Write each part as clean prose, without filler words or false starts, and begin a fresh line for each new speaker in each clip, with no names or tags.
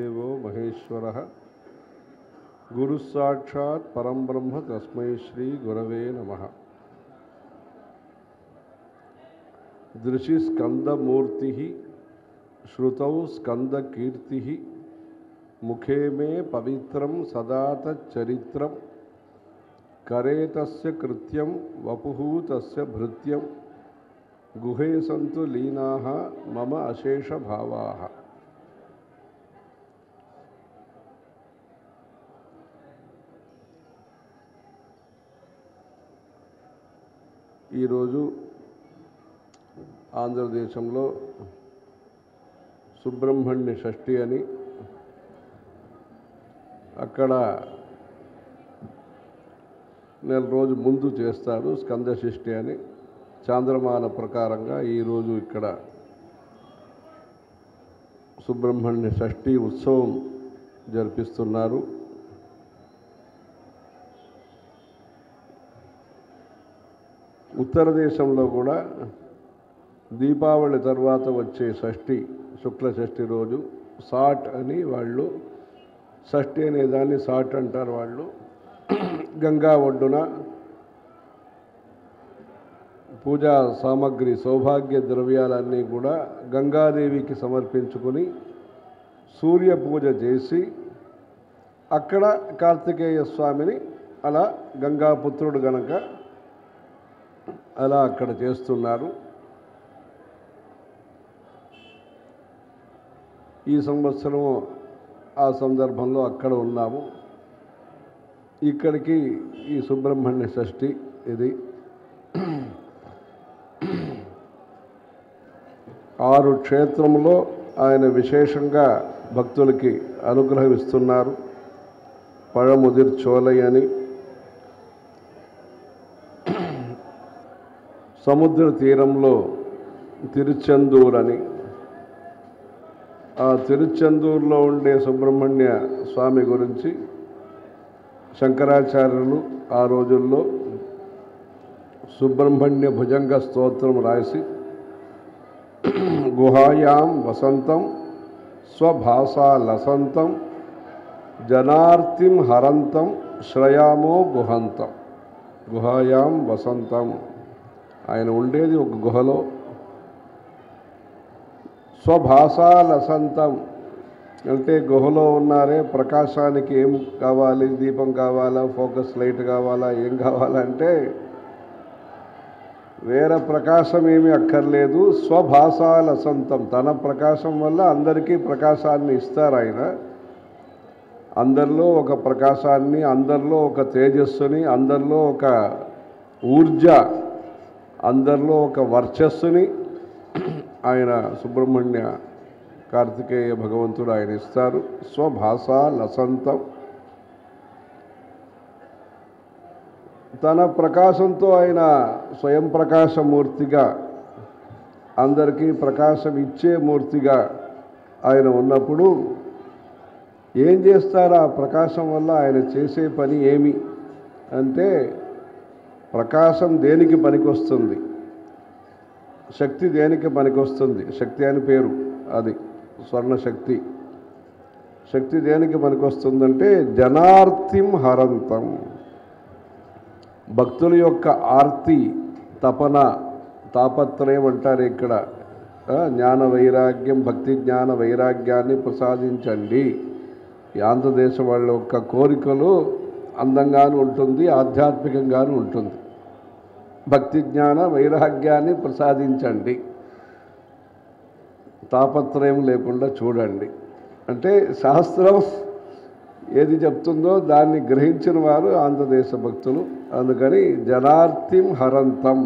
देवो महेश्वरः गुरु साक्षात् परम ब्रह्म तस्मै श्री गुरवे नमः। दृशि स्कंदमूर्तिः श्रुतौ स्कंदकीर्तिः मुखे में पवित्रं सदा तच्चरित्रं करे तस्य कृत्यं वपुः तस्य भृत्यं गुहे सन्तु लीनाः मम अशेष भावाः। ఈ రోజు ఆంధ్రదేశంలో సుబ్రహ్మణ్య షష్ఠి అని అక్కడ నెల రోజు ముందు చేస్తారు స్కంద షష్ఠి అని చాంద్రమాన ప్రకారంగా ఈరోజు ఇక్కడ సుబ్రహ్మణ్య షష్ఠి ఉత్సవం జరిపిస్తున్నారు. ఉత్తర దేశంలో కూడా దీపావళి తర్వాత వచ్చే షష్ఠి శుక్ల షష్ఠి రోజు సాట్ అని వాళ్ళు షష్ఠి అనే దాన్ని సాట్ అంటారు. వాళ్ళు గంగా ఒడ్డున పూజా సామగ్రి సౌభాగ్య ద్రవ్యాలన్నీ కూడా గంగాదేవికి సమర్పించుకొని సూర్య పూజ చేసి అక్కడ కార్తికేయ స్వామిని అలా గంగాపుత్రుడు గనక అలా అక్కడ చేస్తున్నారు. ఈ సంవత్సరం ఆ సందర్భంలో అక్కడ ఉన్నాము. ఇక్కడికి ఈ సుబ్రహ్మణ్య షష్ఠి ఇది 6 క్షేత్రంలో ఆయన విశేషంగా భక్తులకి అనుగ్రహిస్తున్నారు. పഴముదిర్ చోలై అని సముద్ర తీరంలో తిరుచెందూర్ అని, ఆ తిరుచెందూరులో ఉండే సుబ్రహ్మణ్య స్వామి గురించి శంకరాచార్యులు ఆ రోజుల్లో సుబ్రహ్మణ్య భుజంగ స్తోత్రం రాసి గుహాయాం వసంతం స్వభాషా లసంతం జనార్తిం హరంతం శ్రయామో గుహంతం. గుహాయాం వసంతం, ఆయన ఉండేది ఒక గుహలో. స్వభాషా లసంతం అంటే గుహలో ఉన్నారే, ప్రకాశానికి ఏం కావాలి, దీపం కావాలా, ఫోకస్ లైట్ కావాలా, ఏం కావాలంటే వేరే ప్రకాశం ఏమీ అక్కర్లేదు. స్వభాషా లసంతం, తన ప్రకాశం వల్ల అందరికీ ప్రకాశాన్ని ఇస్తారు ఆయన. అందరిలో ఒక ప్రకాశాన్ని, అందరిలో ఒక తేజస్సుని, అందరిలో ఒక ఊర్జ, అందరిలో ఒక వర్చస్సుని ఆయన సుబ్రహ్మణ్య కార్తికేయ భగవంతుడు ఆయన ఇస్తారు. స్వభాషా లసంతం, తన ప్రకాశంతో ఆయన స్వయం ప్రకాశమూర్తిగా అందరికీ ప్రకాశం ఇచ్చే మూర్తిగా ఆయన ఉన్నప్పుడు ఏం చేస్తారు? ఆ ప్రకాశం వల్ల ఆయన చేసే పని ఏమి అంటే, ప్రకాశం దేనికి పనికొస్తుంది, శక్తి దేనికి పనికొస్తుంది, శక్తి అని పేరు, అది స్వర్ణశక్తి. శక్తి దేనికి పనికొస్తుందంటే జనార్తిం హరంతం, భక్తుల యొక్క ఆర్తి, తపన, తాపత్రయం అంటారు ఇక్కడ. జ్ఞాన వైరాగ్యం, భక్తి జ్ఞాన వైరాగ్యాన్ని ప్రసాదించండి. ఈ ఆంధ్రదేశం వాళ్ళ యొక్క కోరికలు అందంగాను ఉంటుంది, ఆధ్యాత్మికంగాను ఉంటుంది. భక్తి జ్ఞాన వైరాగ్యాన్ని ప్రసాదించండి, తాపత్రయం లేకుండా చూడండి అంటే శాస్త్రం ఏది చెప్తుందో దాన్ని గ్రహించిన వారు ఆంధ్రదేశ భక్తులు. అందుకని జనార్తిం హరంతం,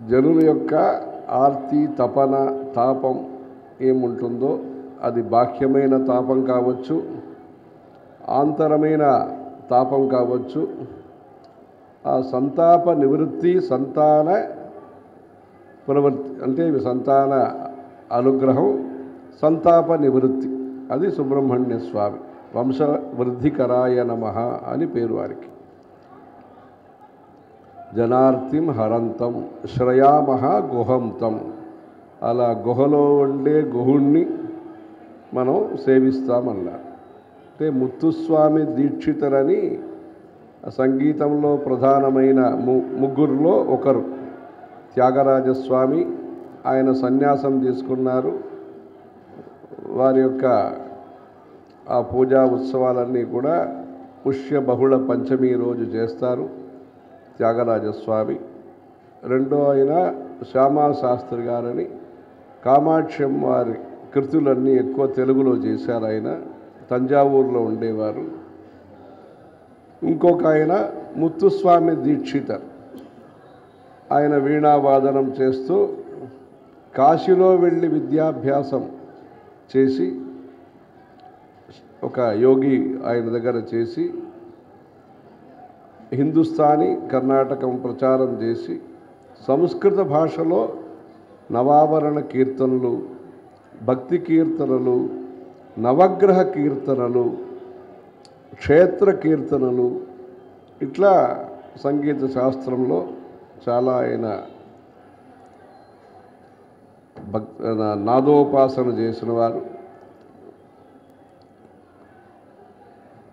జనుల యొక్క ఆర్తి, తపన, తాపం ఏముంటుందో అది బాహ్యమైన తాపం కావచ్చు, ఆంతరమైన తాపం కావచ్చు. ఆ సంతాప నివృత్తి, సంతాన ప్రవృత్తి అంటే సంతాన అనుగ్రహం, సంతాప నివృత్తి, అది సుబ్రహ్మణ్య స్వామి. వంశవృద్ధికరాయ నమః అని పేరు వారికి. జనార్తిం హరంతం శ్రయామః గుహంతం, అలా గుహలో ఉండే గుహుణ్ణి మనం సేవిస్తామన్నారు. అంటే ముత్తుస్వామి దీక్షితులని సంగీతంలో ప్రధానమైన ముగ్గురులో ఒకరు. త్యాగరాజస్వామి ఆయన సన్యాసం తీసుకున్నారు. వారి యొక్క ఆ పూజా ఉత్సవాలన్నీ కూడా పుష్య బహుళ పంచమి రోజు చేస్తారు త్యాగరాజస్వామి. రెండో ఆయన శ్యామాశాస్త్రి గారని కామాక్షం వారి కృతులన్నీ ఎక్కువ తెలుగులో చేశారు. ఆయన తంజావూరులో ఉండేవారు. ఇంకొక ఆయన ముత్తుస్వామి దీక్షితర్. ఆయన వీణావాదనం చేస్తూ కాశీలో వెళ్ళి విద్యాభ్యాసం చేసి ఒక యోగి ఆయన దగ్గర చేసి హిందుస్థానీ కర్ణాటకం ప్రచారం చేసి సంస్కృత భాషలో నవావరణ కీర్తనలు, భక్తి కీర్తనలు, నవగ్రహ కీర్తనలు, క్షేత్ర కీర్తనలు, ఇట్లా సంగీత శాస్త్రంలో చాలా ఆయన నాదోపాసన చేసిన వారు.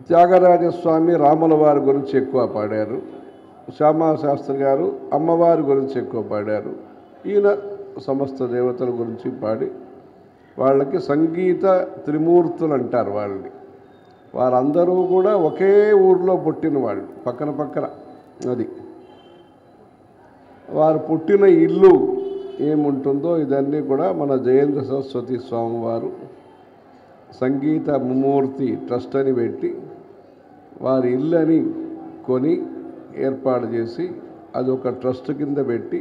త్యాగరాజస్వామి రాముల వారి గురించి ఎక్కువ పాడారు. శ్యామాశాస్త్రి గారు అమ్మవారి గురించి ఎక్కువ పాడారు. ఈయన సమస్త దేవతల గురించి పాడి వాళ్ళకి సంగీత త్రిమూర్తులు అంటారు వాళ్ళని. వారందరూ కూడా ఒకే ఊరిలో పుట్టిన వాళ్ళు, పక్కన పక్కన. అది వారు పుట్టిన ఇల్లు ఏముంటుందో ఇదన్నీ కూడా మన జయేంద్ర సరస్వతి స్వామి వారు సంగీత ముమ్మూర్తి ట్రస్ట్ అని పెట్టి వారి ఇల్లని కొని ఏర్పాటు చేసి అది ఒక ట్రస్ట్ కింద పెట్టి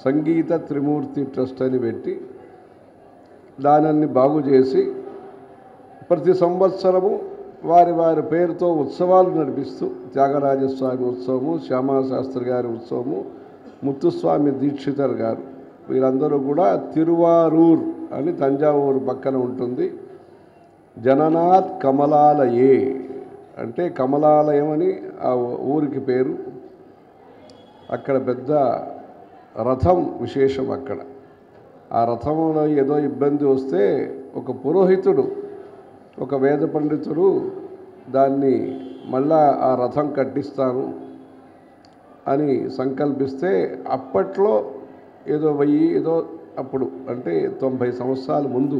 సంగీత త్రిమూర్తి ట్రస్ట్ అని పెట్టి దానిని బాగు చేసి ప్రతి సంవత్సరము వారి వారి పేరుతో ఉత్సవాలు నడిపిస్తూ త్యాగరాజస్వామి ఉత్సవము, శ్యామాశాస్త్రి గారి ఉత్సవము, ముత్తుస్వామి దీక్షితర్ గారు వీరందరూ కూడా తిరువారూర్ అని తంజావూరు పక్కన ఉంటుంది. జననాథ్ కమలాలయే అంటే కమలాలయం అని ఆ ఊరికి పేరు. అక్కడ పెద్ద రథం విశేషం. అక్కడ ఆ రథంలో ఏదో ఇబ్బంది వస్తే ఒక పురోహితుడు, ఒక వేద పండితుడు దాన్ని మళ్ళా ఆ రథం కట్టిస్తాను అని సంకల్పిస్తే అప్పట్లో ఏదో ఏదో అప్పుడు అంటే 90 సంవత్సరాల ముందు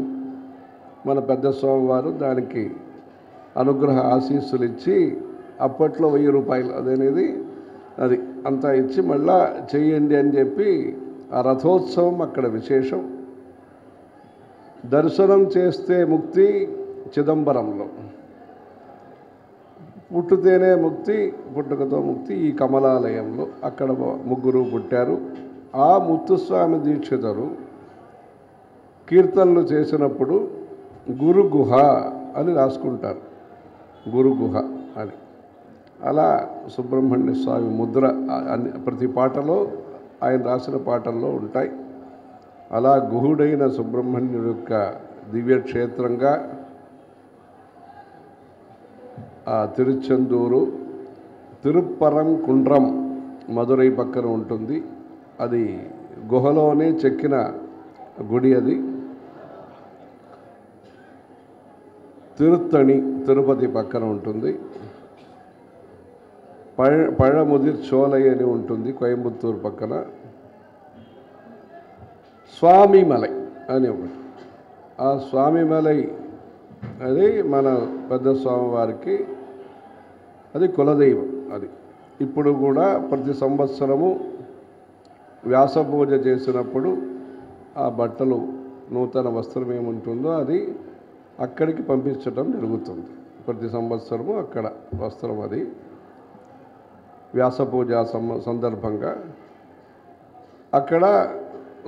మన పెద్ద స్వామివారు దానికి అనుగ్రహ ఆశీస్సులు ఇచ్చి అప్పట్లో 1000 రూపాయలు అదనేది అది అంతా ఇచ్చి మళ్ళా చెయ్యండి అని చెప్పి ఆ రథోత్సవం అక్కడ విశేషం. దర్శనం చేస్తే ముక్తి చిదంబరంలో, పుట్టుతేనే ముక్తి, పుట్టుకతో ముక్తి ఈ కమలాలయంలో. అక్కడ ముగ్గురు పుట్టారు. ఆ ముత్తుస్వామి దీక్షితులు కీర్తనలు చేసినప్పుడు గురుగుహ అని రాసుకుంటారు. గురుగుహ అని అలా సుబ్రహ్మణ్య స్వామి ముద్ర ప్రతి పాటలో ఆయన రాసిన పాటల్లో ఉంటాయి. అలా గుహుడైన సుబ్రహ్మణ్యుడి యొక్క దివ్యక్షేత్రంగా ఆ తిరుచెందూరు, తిరుప్పరం కుండ్రం మధురై పక్కన ఉంటుంది. అది గుహలోనే చెక్కిన గుడి. అది తిరుత్తణి తిరుపతి పక్కన ఉంటుంది. పழముదిర్ చోలై అని ఉంటుంది కోయంబత్తూరు పక్కన. స్వామిమలై అని ఒకటి. ఆ స్వామిమలై అది మన పెద్ద స్వామివారికి అది కులదైవం. అది ఇప్పుడు కూడా ప్రతి సంవత్సరము వ్యాస పూజ చేసినప్పుడు ఆ బట్టలు నూతన వస్త్రం ఏముంటుందో అది అక్కడికి పంపించడం జరుగుతుంది. ప్రతి సంవత్సరము అక్కడ వస్త్రం అది వ్యాస పూజ సందర్భంగా అక్కడ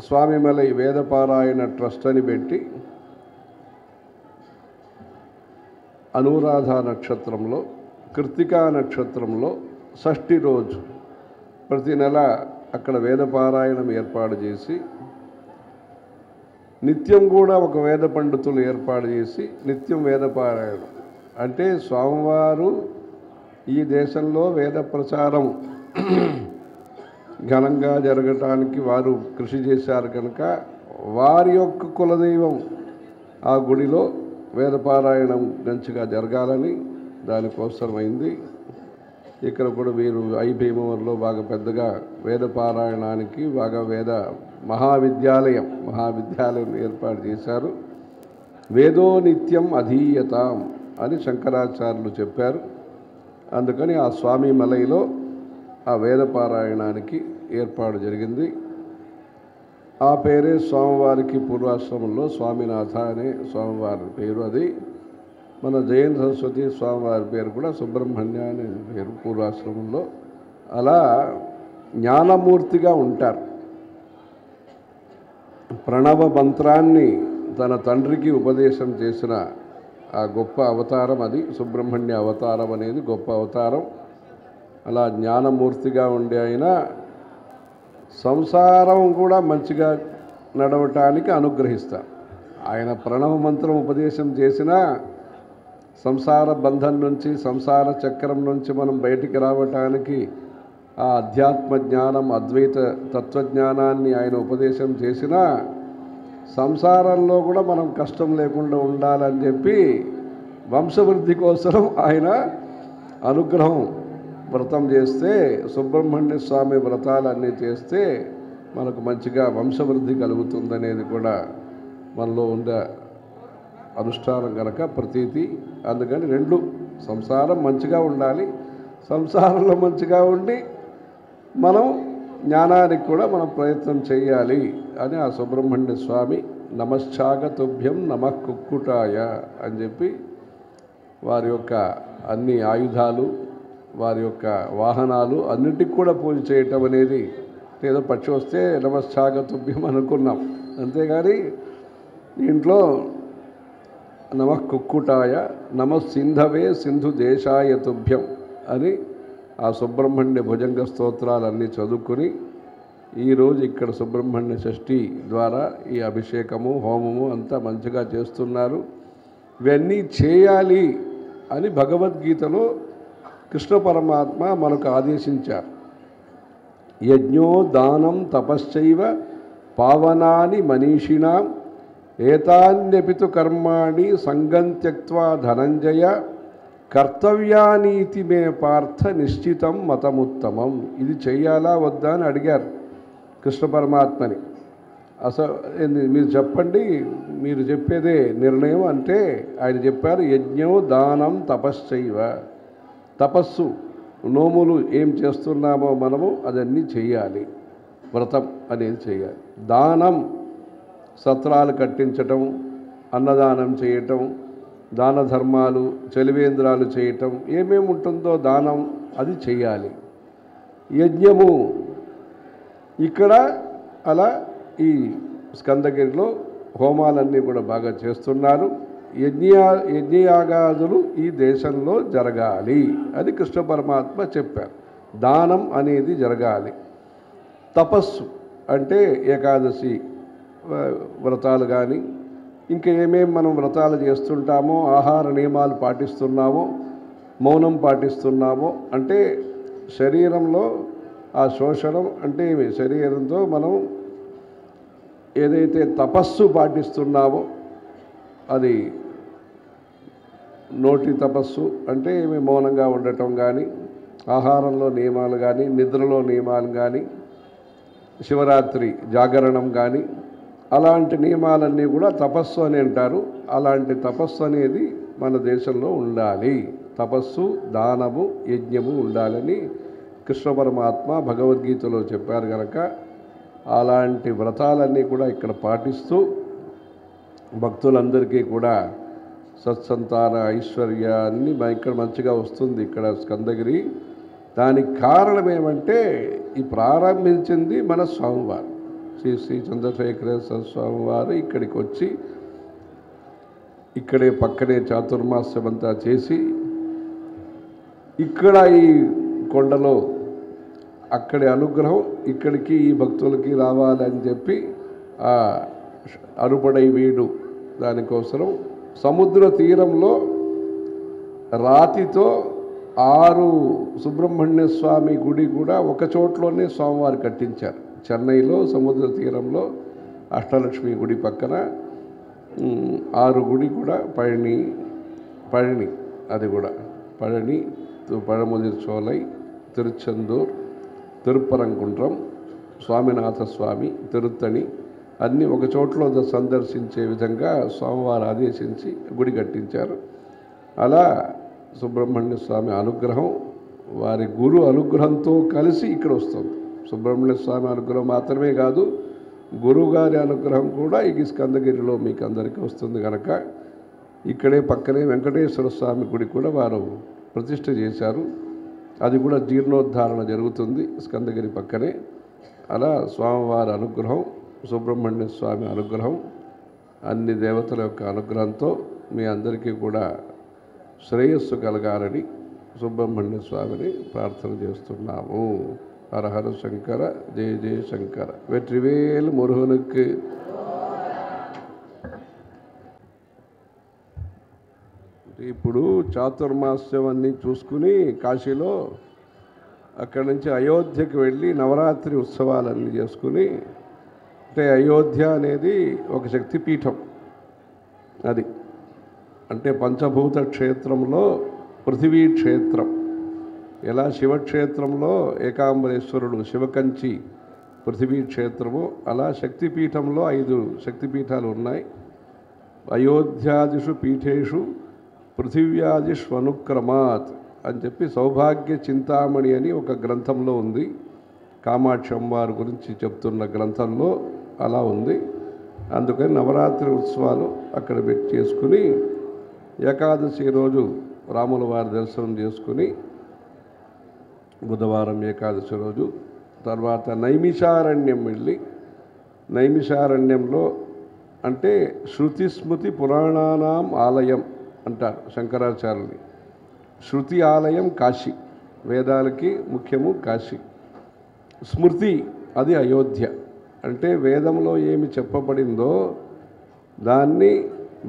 స్వామిమలై వేదపారాయణ ట్రస్ట్ అని పెట్టి అనురాధ నక్షత్రంలో, కృత్తికా నక్షత్రంలో షష్ఠి రోజు ప్రతి నెల అక్కడ వేదపారాయణం ఏర్పాటు చేసి నిత్యం కూడా ఒక వేద పండితులు ఏర్పాటు చేసి నిత్యం వేదపారాయణం. అంటే స్వామివారు ఈ దేశంలో వేద ప్రచారం ఘనంగా జరగటానికి వారు కృషి చేశారు కనుక వారి యొక్క కులదైవం ఆ గుడిలో వేదపారాయణం మంచిగా జరగాలని దానికోసమైంది. ఇక్కడ కూడా వీరు భీమవరంలో బాగా పెద్దగా వేదపారాయణానికి బాగా మహావిద్యాలయం ఏర్పాటు చేశారు. వేదో నిత్యం అధీయతాం అని శంకరాచార్యులు చెప్పారు. అందుకని ఆ స్వామి మలైలో ఆ వేదపారాయణానికి ఏర్పాటు జరిగింది. ఆ పేరే స్వామివారికి పూర్వాశ్రమంలో స్వామినాథ అనే స్వామివారి పేరు. అది మన జయంత సరస్వతి స్వామివారి పేరు కూడా సుబ్రహ్మణ్య అనే పేరు పూర్వాశ్రమంలో. అలా జ్ఞానమూర్తిగా ఉంటారు. ప్రణవ మంత్రాన్ని తన తండ్రికి ఉపదేశం చేసిన ఆ గొప్ప అవతారం అది. సుబ్రహ్మణ్య అవతారం అనేది గొప్ప అవతారం. అలా జ్ఞానమూర్తిగా ఉండే ఆయన సంసారం కూడా మంచిగా నడవటానికి అనుగ్రహిస్తారు. ఆయన ప్రణవ మంత్రం ఉపదేశం చేసినా సంసార బంధం నుంచి, సంసార చక్రం నుంచి మనం బయటికి రావటానికి ఆ అధ్యాత్మ జ్ఞానం, అద్వైత తత్వజ్ఞానాన్ని ఆయన ఉపదేశం చేసినా సంసారంలో కూడా మనం కష్టం లేకుండా ఉండాలని చెప్పి వంశవృద్ధి కోసం ఆయన అనుగ్రహం వ్రతం చేస్తే, సుబ్రహ్మణ్య స్వామి వ్రతాలన్నీ చేస్తే మనకు మంచిగా వంశవృద్ధి కలుగుతుందనేది కూడా మనలో ఉండే అనుష్ఠానం కనుక ప్రతీతి. అందుకని రెండు, సంసారం మంచిగా ఉండాలి, సంసారంలో మంచిగా ఉండి మనం జ్ఞానానికి కూడా మనం ప్రయత్నం చేయాలి అని ఆ సుబ్రహ్మణ్య స్వామి నమశ్చాగతుభ్యం నమః కుక్కుటాయ అని చెప్పి వారి యొక్క అన్ని ఆయుధాలు, వారి యొక్క వాహనాలు అన్నిటికి కూడా పూజ చేయటం అనేది ఏదో పక్షి వస్తే నమశ్చాగతుభ్యం అనుకున్నాం, అంతేగాని దీంట్లో నమః కుక్కుటాయ నమఃసింధవే సింధు దేశాయ తుభ్యం అని ఆ సుబ్రహ్మణ్య భుజంగ స్తోత్రాలన్నీ చదువుకుని ఈరోజు ఇక్కడ సుబ్రహ్మణ్య షష్ఠి ద్వారా ఈ అభిషేకము, హోమము అంతా మంచిగా చేస్తున్నారు. ఇవన్నీ చేయాలి అని భగవద్గీతలో కృష్ణ పరమాత్మ మనకు ఆదేశించారు. యజ్ఞో దానం తపశ్చైవ పావనాని మనీషిణాం ఏతాన్యపితు కర్మాణి సంగం త్యక్త్వా ధనంజయ కర్తవ్యానీతి మే పార్థ నిశ్చితం మతముత్తమం. ఇది చెయ్యాలా వద్దా అని అడిగారు కృష్ణ పరమాత్మని. అసలు మీరు చెప్పండి, మీరు చెప్పేదే నిర్ణయం అంటే ఆయన చెప్పారు, యజ్ఞం దానం తపశ్చైవ. తపస్సు, నోములు ఏం చేస్తున్నామో మనము అదన్నీ చెయ్యాలి, వ్రతం అనేది చేయాలి. దానం, సత్రాలు కట్టించటం, అన్నదానం చేయటం, దాన ధర్మాలు, చలివేంద్రాలు చేయటం, ఏమేమి ఉంటుందో దానం అది చెయ్యాలి. యజ్ఞము ఇక్కడ అలా ఈ స్కందగిరిలో హోమాలన్నీ కూడా బాగా చేస్తున్నారు. యజ్ఞయాగాదులు ఈ దేశంలో జరగాలి అని కృష్ణ పరమాత్మ చెప్పారు. దానం అనేది జరగాలి. తపస్సు అంటే ఏకాదశి వ్రతాలు కానీ ఇంకా ఏమేమి మనం వ్రతాలు చేస్తుంటామో, ఆహార నియమాలు పాటిస్తున్నామో, మౌనం పాటిస్తున్నామో, అంటే శరీరంలో ఆ శోషణం అంటే శరీరంతో మనం ఏదైతే తపస్సు పాటిస్తున్నామో అది నోటి తపస్సు అంటే మౌనంగా ఉండటం కానీ, ఆహారంలో నియమాలు కానీ, నిద్రలో నియమాలు కానీ, శివరాత్రి జాగరణం కానీ, అలాంటి నియమాలన్నీ కూడా తపస్సు అని అంటారు. అలాంటి తపస్సు అనేది మన దేశంలో ఉండాలి. తపస్సు, దానము, యజ్ఞము ఉండాలని కృష్ణ పరమాత్మ భగవద్గీతలో చెప్పారు కనుక అలాంటి వ్రతాలన్నీ కూడా ఇక్కడ పాటిస్తూ భక్తులందరికీ కూడా సత్సంతాన ఐశ్వర్య అన్నీ ఇక్కడ మంచిగా వస్తుంది ఇక్కడ స్కందగిరి. దానికి కారణం ఏమంటే ఈ ప్రారంభించింది మన స్వామివారు శ్రీ చంద్రశేఖరేశ్వర స్వామివారు ఇక్కడికి వచ్చి ఇక్కడే పక్కనే చాతుర్మాస్యం అంతా చేసి ఇక్కడ ఈ కొండలో అక్కడి అనుగ్రహం ఇక్కడికి ఈ భక్తులకి రావాలని చెప్పి ఆ అరుపడై వీడు దానికోసం సముద్ర తీరంలో రాతితో 6 సుబ్రహ్మణ్య స్వామి గుడి కూడా ఒక చోట్లోనే స్వామివారు కట్టించారు. చెన్నైలో సముద్ర తీరంలో అష్టలక్ష్మి గుడి పక్కన ఆరు గుడి కూడా పழని అది కూడా పழని, పழముదిర్చోలై, తిరుచెందూర్, తిరుప్పరంగుండ్రం, స్వామినాథ స్వామి, తిరుత్తణి అన్నీ ఒక చోట్లో సందర్శించే విధంగా స్వామివారు ఆదేశించి గుడి కట్టించారు. అలా సుబ్రహ్మణ్య స్వామి అనుగ్రహం వారి గురు అనుగ్రహంతో కలిసి ఇక్కడ వస్తుంది. సుబ్రహ్మణ్య స్వామి అనుగ్రహం మాత్రమే కాదు, గురువుగారి అనుగ్రహం కూడా ఈ స్కందగిరిలో మీకు అందరికీ వస్తుంది కనుక ఇక్కడే పక్కనే వెంకటేశ్వర స్వామి గుడి కూడా వారు ప్రతిష్ఠ చేశారు. అది కూడా జీర్ణోద్ధారణ జరుగుతుంది స్కందగిరి పక్కనే. అలా స్వామివారి అనుగ్రహం, సుబ్రహ్మణ్య స్వామి అనుగ్రహం, అన్ని దేవతల యొక్క అనుగ్రహంతో మీ అందరికీ కూడా శ్రేయస్సు కలగాలని సుబ్రహ్మణ్య స్వామిని ప్రార్థన చేస్తున్నాము. హర హర శంకర, జయ జయ శంకర, వెట్రివేల్ మురుగనుకు. ఇప్పుడు చాతుర్మాస్యం అన్నీ చూసుకుని కాశీలో అక్కడి నుంచి అయోధ్యకి వెళ్ళి నవరాత్రి ఉత్సవాలన్నీ చేసుకుని, అంటే అయోధ్య అనేది ఒక శక్తిపీఠం. అది అంటే పంచభూత క్షేత్రంలో పృథివీ క్షేత్రం. ఎలా శివక్షేత్రంలో ఏకాంబరేశ్వరుడు శివకంచి పృథివీ క్షేత్రము, అలా శక్తిపీఠంలో 5 శక్తిపీఠాలు ఉన్నాయి. అయోధ్యాదిషు పీఠేషు పృథివ్యాదిష్వనుక్రమాత్ అని చెప్పి సౌభాగ్య చింతామణి అని ఒక గ్రంథంలో ఉంది. కామాక్షి అమ్మవారి గురించి చెప్తున్న గ్రంథంలో అలా ఉంది. అందుకని నవరాత్రి ఉత్సవాలు అక్కడ పెట్టి చేసుకుని ఏకాదశి రోజు రాముల వారి దర్శనం చేసుకుని, బుధవారం ఏకాదశి రోజు తర్వాత నైమిషారణ్యం వెళ్ళి, నైమిషారణ్యంలో అంటే శృతి స్మృతి పురాణానాం ఆలయం అంటారు శంకరాచార్యుని. శృతి ఆలయం కాశీ, వేదాలకి ముఖ్యము కాశీ. స్మృతి అది అయోధ్య. అంటే వేదంలో ఏమి చెప్పబడిందో దాన్ని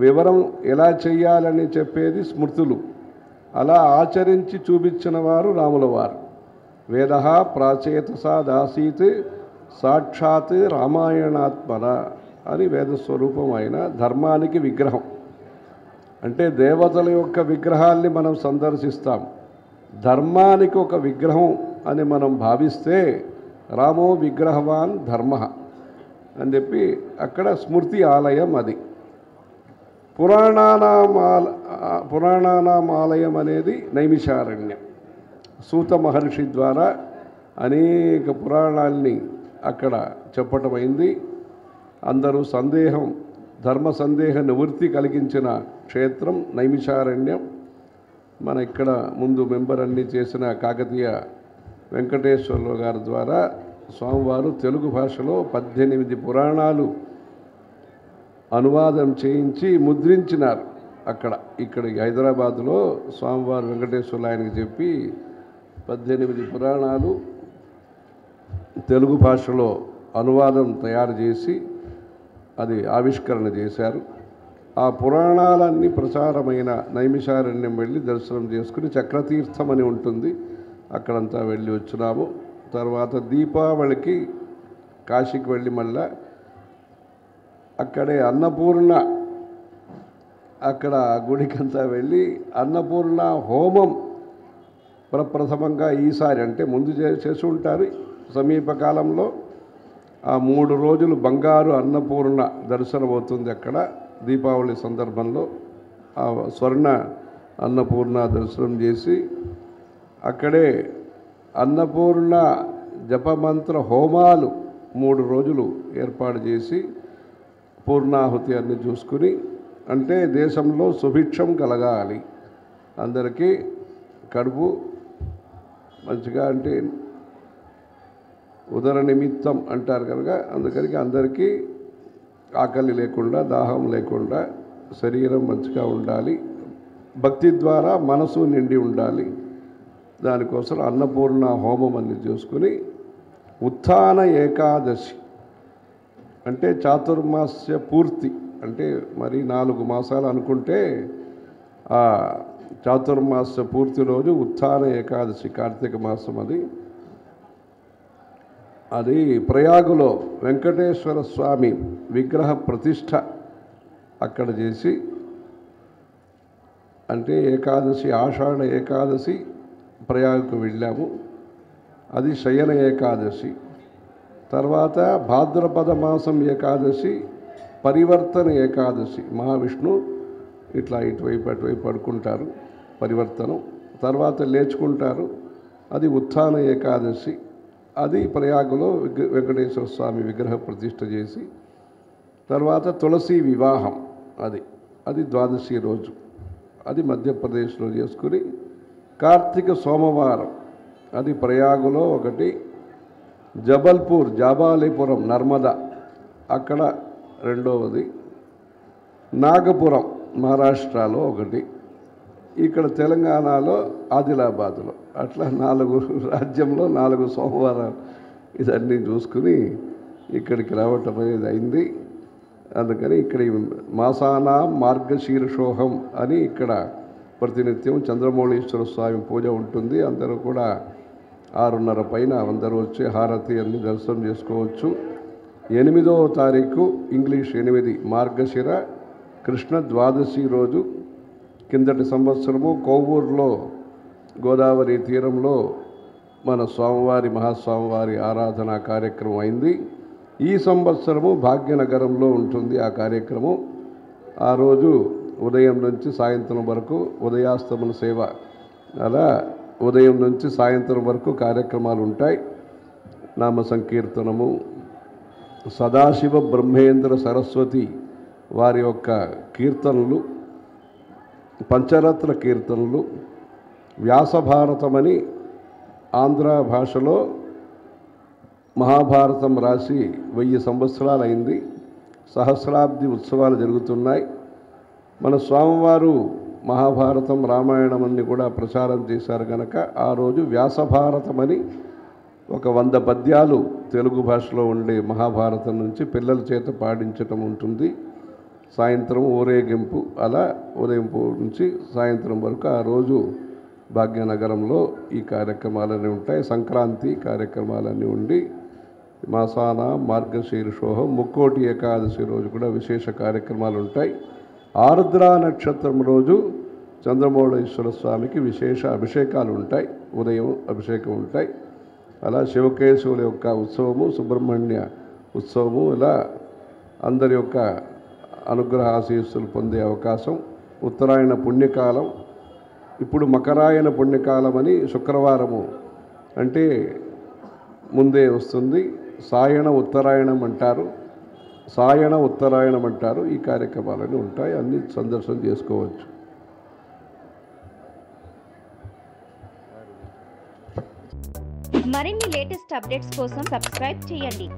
వివరం ఎలా చెయ్యాలని చెప్పేది స్మృతులు. అలా ఆచరించి చూపించిన వారు రాముల వారు. వేద ప్రాచేతసాదాసీత్ సాక్షాత్ రామాయణాత్మన అని వేదస్వరూపం అయిన ధర్మానికి విగ్రహం. అంటే దేవతల యొక్క విగ్రహాల్ని మనం సందర్శిస్తాం, ధర్మానికి ఒక విగ్రహం అని మనం భావిస్తే రామో విగ్రహవాన్ ధర్మ అని చెప్పి అక్కడ స్మృతి ఆలయం. అది పురాణానాం ఆలయం అనేది నైమిషారణ్యం. సూత మహర్షి ద్వారా అనేక పురాణాల్ని అక్కడ చెప్పటమైంది. అందరూ ధర్మ సందేహ నివృత్తి కలిగించిన క్షేత్రం నైమిషారణ్యం. మన ఇక్కడ ముందు మెంబర్ అన్నీ చేసిన కాకతీయ వెంకటేశ్వర్లు గారి ద్వారా స్వామివారు తెలుగు భాషలో 18 పురాణాలు అనువాదం చేయించి ముద్రించినారు. ఇక్కడ హైదరాబాదులో స్వామివారు వెంకటేశ్వర్లు ఆయనకి చెప్పి 18 పురాణాలు తెలుగు భాషలో అనువాదం తయారు చేసి అది ఆవిష్కరణ చేశారు. ఆ పురాణాలన్నీ ప్రచారమైన నైమిషారణ్యం వెళ్ళి దర్శనం చేసుకుని చక్రతీర్థం అని ఉంటుంది, అక్కడంతా వెళ్ళి వచ్చినాము. తర్వాత దీపావళికి కాశీకి వెళ్ళి మళ్ళా అక్కడే అన్నపూర్ణ, అక్కడ గుడికంతా వెళ్ళి అన్నపూర్ణ హోమం ప్రప్రథమంగా ఈసారి, అంటే ముందు చేసి ఉంటారు సమీపకాలంలో, ఆ 3 రోజులు బంగారు అన్నపూర్ణ దర్శనం అవుతుంది అక్కడ దీపావళి సందర్భంలో. ఆ స్వర్ణ అన్నపూర్ణ దర్శనం చేసి అక్కడే అన్నపూర్ణ జపమంత్ర హోమాలు 3 రోజులు ఏర్పాటు చేసి పూర్ణాహుతి అన్ని చూసుకుని, అంటే దేశంలో సుభిక్షం కలగాలి, అందరికీ కడుపు మంచిగా, అంటే ఉదర నిమిత్తం అంటారు కనుక అందుకని అందరికీ ఆకలి లేకుండా దాహం లేకుండా శరీరం మంచిగా ఉండాలి, భక్తి ద్వారా మనసు నిండి ఉండాలి. దానికోసం అన్నపూర్ణ హోమం అన్ని చూసుకుని ఉత్థాన ఏకాదశి అంటే చాతుర్మాస్య పూర్తి, అంటే మరి 4 మాసాలు అనుకుంటే ఆ చాతుర్మాస్య పూర్తి రోజు ఉత్థాన ఏకాదశి, కార్తీక మాసం. అది ప్రయాగులో వెంకటేశ్వర స్వామి విగ్రహ ప్రతిష్ఠ అక్కడ చేసి, అంటే ఏకాదశి ఆషాఢ ఏకాదశి ప్రయాగకు వెళ్ళాము, అది శయన ఏకాదశి. తర్వాత భాద్రపద మాసం ఏకాదశి పరివర్తన ఏకాదశి. మహావిష్ణు ఇట్లా ఇటువైపు అటువైపు పడుకుంటారు, పరివర్తనం. తర్వాత లేచుకుంటారు, అది ఉత్థాన ఏకాదశి. అది ప్రయాగలో వెంకటేశ్వర స్వామి విగ్రహ ప్రతిష్ఠ చేసి, తర్వాత తులసి వివాహం అది ద్వాదశి రోజు, అది మధ్యప్రదేశ్లో చేసుకుని, కార్తీక సోమవారం అది ప్రయాగలో ఒకటి, జబల్పూర్ జాబాలిపురం నర్మదా అక్కడ రెండవది, నాగపురం మహారాష్ట్రలో ఒకటి, ఇక్కడ తెలంగాణలో ఆదిలాబాద్లో. అట్లా 4 రాజ్యంలో 4 సోమవారాలు ఇదన్నీ చూసుకుని ఇక్కడికి రావటం అనేది అయింది. అందుకని ఇక్కడ మాసాన మార్గశీర్షోహం అని ఇక్కడ ప్రతినిత్యం చంద్రమౌళీశ్వర స్వామి పూజ ఉంటుంది. అందరూ కూడా 6:30 పైన అందరూ వచ్చి హారతి అన్ని దర్శనం చేసుకోవచ్చు. 8వ తారీఖు ఇంగ్లీష్ 8 మార్గశిర కృష్ణ ద్వాదశి రోజు కిందటి సంవత్సరము కోవూరులో గోదావరి తీరంలో మన స్వామివారి మహాస్వామివారి ఆరాధన కార్యక్రమం అయింది. ఈ సంవత్సరము భాగ్యనగరంలో ఉంటుంది ఆ కార్యక్రమం. ఆ రోజు ఉదయం నుంచి సాయంత్రం వరకు ఉదయాస్తమన సేవ, అలా ఉదయం నుంచి సాయంత్రం వరకు కార్యక్రమాలు ఉంటాయి. నామ సంకీర్తనము, సదాశివ బ్రహ్మేంద్ర సరస్వతి వారి యొక్క కీర్తనలు, పంచరత్న కీర్తనలు, వ్యాసభారతమని ఆంధ్ర భాషలో మహాభారతం రాసి 1000 సంవత్సరాలు అయింది. సహస్రాబ్ది ఉత్సవాలు జరుగుతున్నాయి. మన స్వామివారు మహాభారతం రామాయణం అన్ని కూడా ప్రచారం చేశారు కనుక ఆ రోజు వ్యాసభారతమని ఒక 100 పద్యాలు తెలుగు భాషలో ఉండే మహాభారతం నుంచి పిల్లల చేత పాడించటం ఉంటుంది. సాయంత్రం ఊరేగింపు, అలా ఉదయం నుంచి సాయంత్రం వరకు ఆ రోజు భాగ్యనగరంలో ఈ కార్యక్రమాలన్నీ ఉంటాయి. సంక్రాంతి కార్యక్రమాలన్నీ ఉండి, మాసాన మార్గశీర్షోహం ముక్కోటి ఏకాదశి రోజు కూడా విశేష కార్యక్రమాలు ఉంటాయి. ఆర్ద్రా నక్షత్రం రోజు చంద్రమౌళీశ్వర స్వామికి విశేష అభిషేకాలు ఉంటాయి, ఉదయం అభిషేకం ఉంటాయి. అలా శివకేశవుల యొక్క ఉత్సవము, సుబ్రహ్మణ్య ఉత్సవము, ఇలా అందరి యొక్క అనుగ్రహ ఆశీస్సులు పొందే అవకాశం. ఉత్తరాయణ పుణ్యకాలం, ఇప్పుడు మకరాయణ పుణ్యకాలం అని శుక్రవారము అంటే ముందే వస్తుంది. సాయణ ఉత్తరాయణం అంటారు, సాయణ ఉత్తరాయణం అంటారు. ఈ కార్యక్రమాలన్నీ ఉంటాయి, అన్ని సందర్శన చేసుకోవచ్చు.
మరిన్ని లేటెస్ట్ అప్డేట్స్ కోసం సబ్స్క్రైబ్ చేయండి.